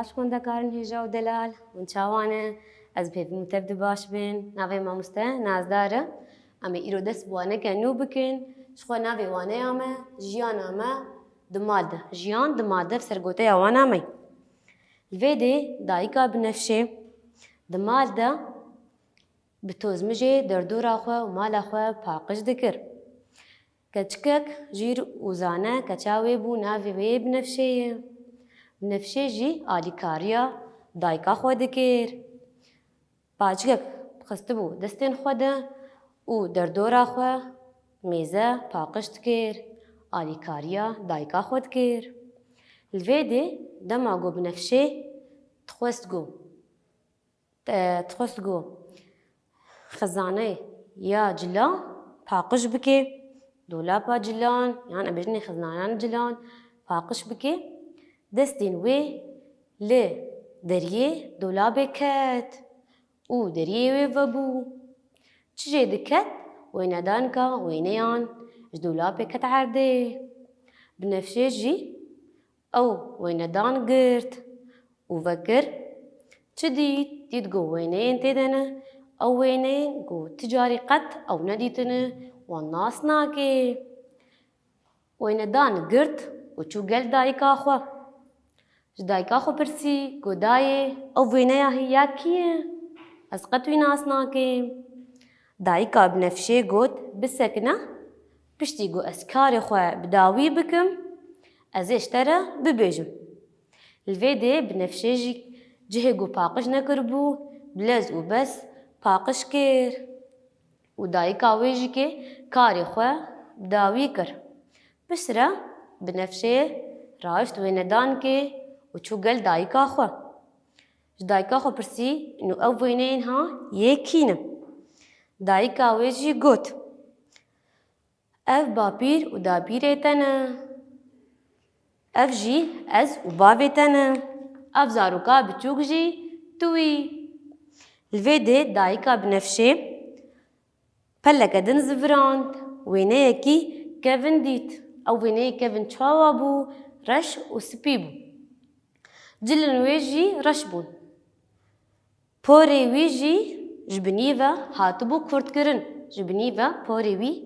باش كون دكارن هجا ودلال ونشاوانا از بيبي متبدو باش بين نافي ما مستا ناز داره اما ايرو دس بوانا كنو بكن شخوا نافي وانا ياما جيانا ما دماده جيان دماده بسرقوتا يا وانا مي الفيدي دايكا بنفشي دماده بتوز مجي دردور اخوا ومال اخوا باقش ذكر كتشكك جير وزانا كتشاوي بو نافي بي بنفشي بنفشي جي آليكاريا دايكا خوا دكر باچكك خستبو دستين خوده و دردورا خوا ميزه باقش دكر آليكاريا دايكا خوا دكر الفيدي دماغو بنفشي تخستگو خزانه يا جلا باقش بكي دولابا جلان يعني أبجني خزانان جلان باقش بكي دستين وي ل دريه دولابي كات و دريه وي وبو تجي دكت وين دانكا وينيان دولابي كت عردي بنفشي جي أو وين دان قرت وفكر تدي تدقو وينين تدنا أو وينين قو تجاري قت أو نديتنا والناس ناكي وين دان قرت وشو قل دايكا خوا جدايكا خو برسي قو داي أو وينيا هي كيه أسقط ناس ناكي دايكا بنفشي قوت بالسكنة بشتي قو أسكاري خوا بداوي بكم أزيش ترى ببيجم الفيدي بنفشي جهي قو باقش نكربو بلز وبس باقش كير ودايكا ويجيكي كاري خوا بداوي كر بسرا بنفشي رايشت وين دانكي وشو قال دايكا خوا دايكا خوا برسي إنو أو وينين ها يكينا دايكا ويجي قوت أف بابير ودابيريتنا أف جي أز وبابيتنا أف زاروكا بتشوك جي توي الفيدي دايكا بنفشي بلكا دن زفراند وينيكي كيفن ديت أو ويني كيفن تشاوابو رش وسبيبو جلن ويجي رشبون بوري ويجي جبنيفا هاتبو كفرت كرن جبنيفا بوري وي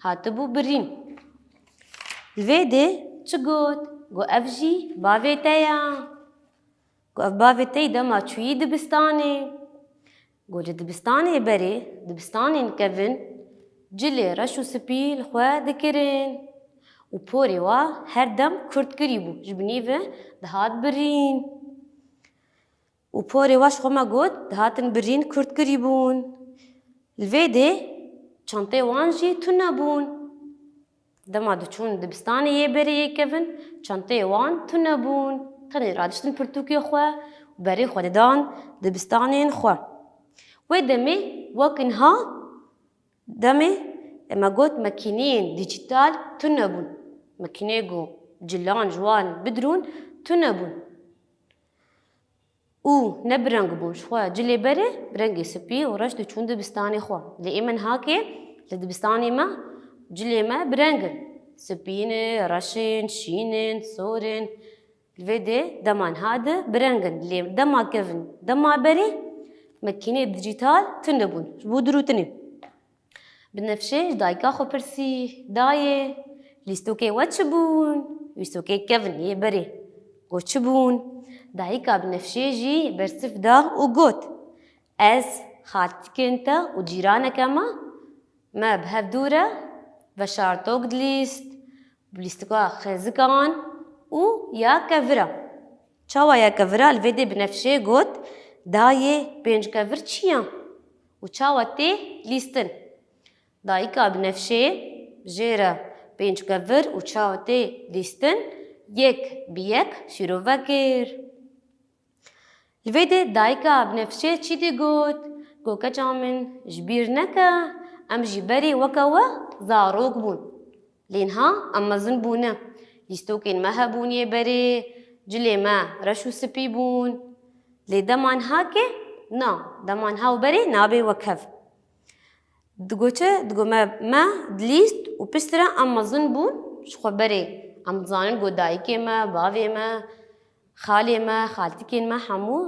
هاتبو برين الفيدي تشغوت قو أفجي بافي تايا قو أف بافي تاي دما تشوي دبستاني قو دبستاني بري دبستاني كيفن جلي رشو سبي الخوا ذكرين وبوري وا هردم كرت كريبو جبنيفا دهات برين وبوري واش خما قد دهاتن برين كرت كريبون الفيدي چانتي وانجي تنبون دما دچون دبستاني يبري كيفن چانتي وان تنبون تاني رادشتن برتوكي خوا وبري خوا دان دبستانين خوا ودمي وكنها دمي اما قلت ماكينين ديجيتال تنبون ماكينيجو جلان جوان بدرون تنبون و نبرنگ بون شوا جلي بري برنگي سبي ورش دچون دبستاني خوا لإمن هاكي لدبستاني ما جلي ما برنگن سبين رشين شينين سورين الفيدي دمان هذا برنگن لي دما كيفن دما بري ماكينة ديجيتال تنبون بودرو تنب بنفشي دايكا خو برسي داي ليستوكي واتشبون يستوكي كيفن يبري واتشبون دايكا بنفشي جي برسف دا وقوت از خالتك انت وجيرانك ما بهف دورة بشارتوك دليست بليستوكا خزكان و يا كفرا چاوا يا كفرا الفيدي بنفشي قوت داي بينج كفر چيان و چاوا تي ليستن دايكا بنفشي جيرا بينج كفر و چاوا تي ليستن يك بيك شروع وكر الفيدي دايكا بنفشي چي دي قوت قوكا جامن جبير نكا ام جبري وكوا زاروك بون لينها اما زنبونا يستوكين ما هبون يبري جلي ما رشو سبي بون لي دمان هاكي نا دمان هاو بري نابي وكف دقو ما دليست و بسترا اما زنبون شخو بري ام زانن قو دايكي ما بافي ما خالي ما خالتكين ما حمو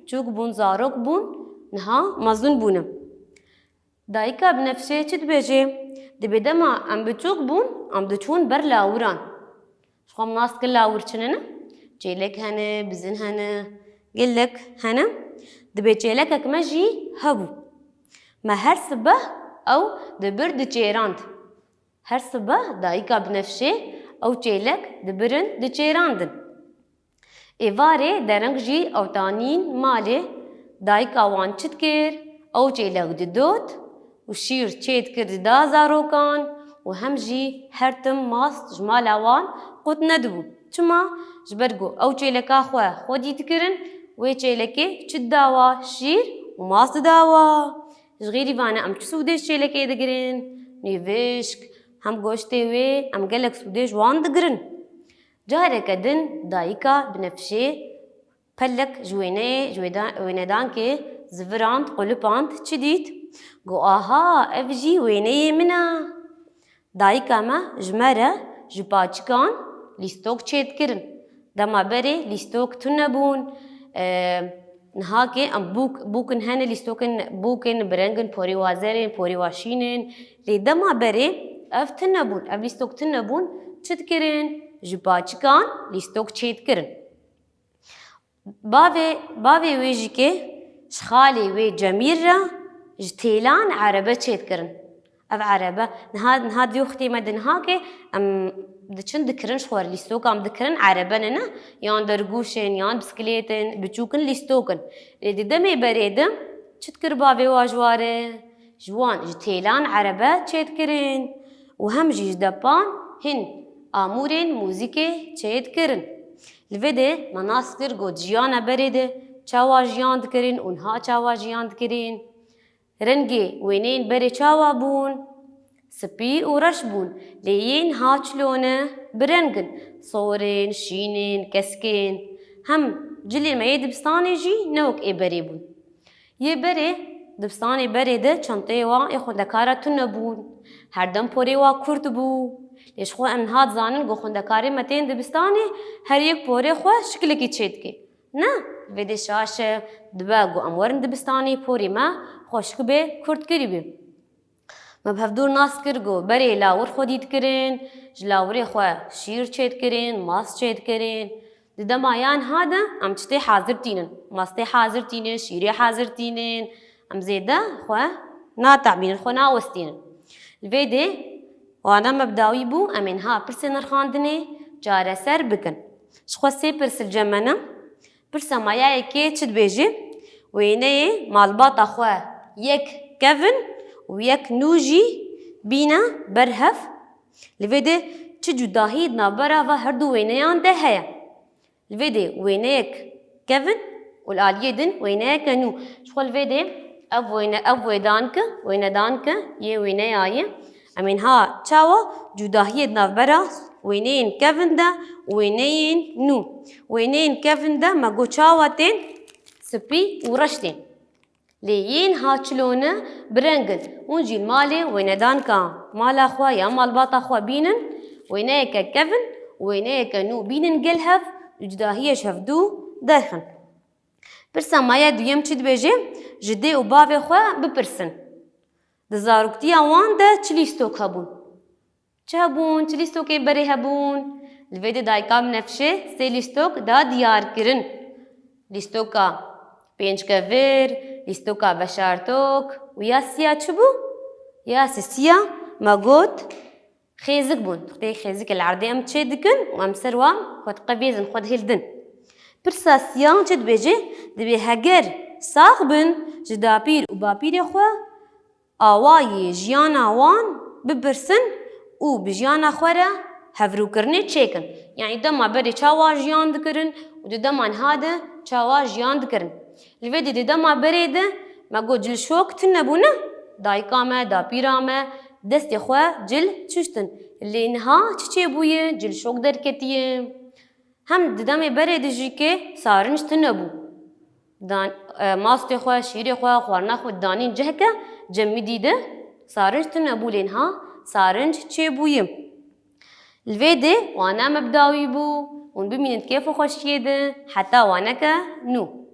چوك بون زاروك بون نها مزون بونم دایکا بنفشه چی دبیجه؟ دبیده ما ام بچوک بون ام دچون بر لاوران شخوام ناس کل لاور چنه نه؟ چیلک هنه بزن هنه گلک هنه دبی چیلک اکما جی هبو ما هر سبه او دبر دچیراند هر سبه دایکا بنفشه او چیلک دبرن دچیراندن ایواره درنگ جی او تانین ماله دایکا وان چت کر او چیلک ددوت و شیر چید کرد دا زاروکان و هم جی هر تم ماست جمال وان قد ندبو چما جبرگو او چیلکا خواه دید کرن و چیلکی چد داوا شیر و ماست داوا جغیری وانا ام چسودش چیلکی دگرن نیوشک هم گوشتی وی ام گلک سودش وان دگرن جارك دن دايكا بنفشي بلك جويندان كي زفراند قلباند تشديد قو آها افجي ويني منا دايكا ما جمرة جباچكان لستوك تشيد كرن دما بري لستوك تنبون نهاكي ام بوكن هن لستوكن بوكن برنگن پوري وازرين پوري واشينن لي دما بري اف تنبون اف لستوك تنبون تشد كرن جباچکان لیستوک چید کرن باوی ویجی که شخالی وی جمیر را جتیلان عربه چید کرن اف عربه نهاد یوختی مدنها که ام دچن دکرن شوار لیستوک ام دکرن عربه نه یان درگوشن یان بسکلیتن بچوکن لیستوکن لیدی دمی بریدم چید کر باوی واجواره جوان جتیلان عربه چید کرن و هم جیج دپان هن آمورین موزیکه چید کرن لوده مناس کر گو جیانا برده چاوا جیاند کرن اونها چاوا جیاند کرن رنگی وینین بری چاوا بون سپی و رش بون لیین هاچلونه برنگن صورین شینین کسکین هم جلی ما دبستانی جی نوک ای بری بون یه بری دبستانی بری ده چنطه وا ای خوندکارتون بون هر دم پوری وا کرد بو ليش خو ام هاد زانن گو خوندکاری متین دبستانی هر یک پوری خو شکل کی چید کی نه ویدی شاشه دبا گو امورن دبستانی پوری ما خوشک به کرد کری بی ما بهفدور ناس کر گو بری لاور خودید کرین جلاوری خو شیر چید کرین ماس چید کرین دیدم آیان هادا ام چتی حاضر تینن ماستی حاضر تینن شیری حاضر تینن ام زیده خو ناتعبین خو ناوستینن الویدی وانا مبداوی بو امینها پرسه نرخاندنه جاره سر بکن شخوا سی پرس الجمنه پرسه مایه که چد بیجی وینه مالباتا خواه یک کفن و یک نوجی بینا برهف لویده چه جداهید نابرا و هر دو وینه یان ده هیا لویده وینه یک کفن و الالیه دن وینه یک نو شخوا لویده اف وینه دانک یه وینه آیه امین ها چاوا جداهیت نافبرا وینین کفن ده وینین نو وینین کفن ده مگو چاوا تین سپی و رشتین لیین ها چلونه برنگن اون جی مالی ویندان کا مالا خوا یا مال باتا خوا بینن وینه که کفن وینه که نو بینن گلهف جداهیش هفدو درخن پرسا مایا دویم چید بیجه جده و باوی خوا بپرسن دزاروکتی آوان ده چه لیستوک هبون چه هبون چه لیستوکی بری هبون الویده دایکا بنفشه سه لیستوک دا دیار کرن لیستوکا پینچ کفر لیستوکا بشارتوک و یا سیا چه بو یا سیا مگوت خیزک بون تختی خیزک العرضی ام چه دکن و ام سروام خود قبیزن خود هلدن پرسا سیان چه دبیجه دبی هگر ساخ بن جدا پیر و با پیر خواه آوای جیانا وان ببرسن و بجیانا خوره هفرو کرنه چیکن یعنی دما بری چاوا جیان دکرن و دما هاده چاوا جیان دکرن الویدی دما بری ده مگو جل شوک تنبونه دایکامه دا پیرامه دستی خواه جل چشتن اللي انها چه بویه جل شوک درکتیه هم دما بری ده جی که سارنج تنبو دان ماستی خواه شیری خواه خوارنا خود دانین جهکه جمع دیده سارنج تنبو لینها سارنج چه بویم الویده وانا مبداوی بو ونبمين نتكافو خوش يد حتى وانك نو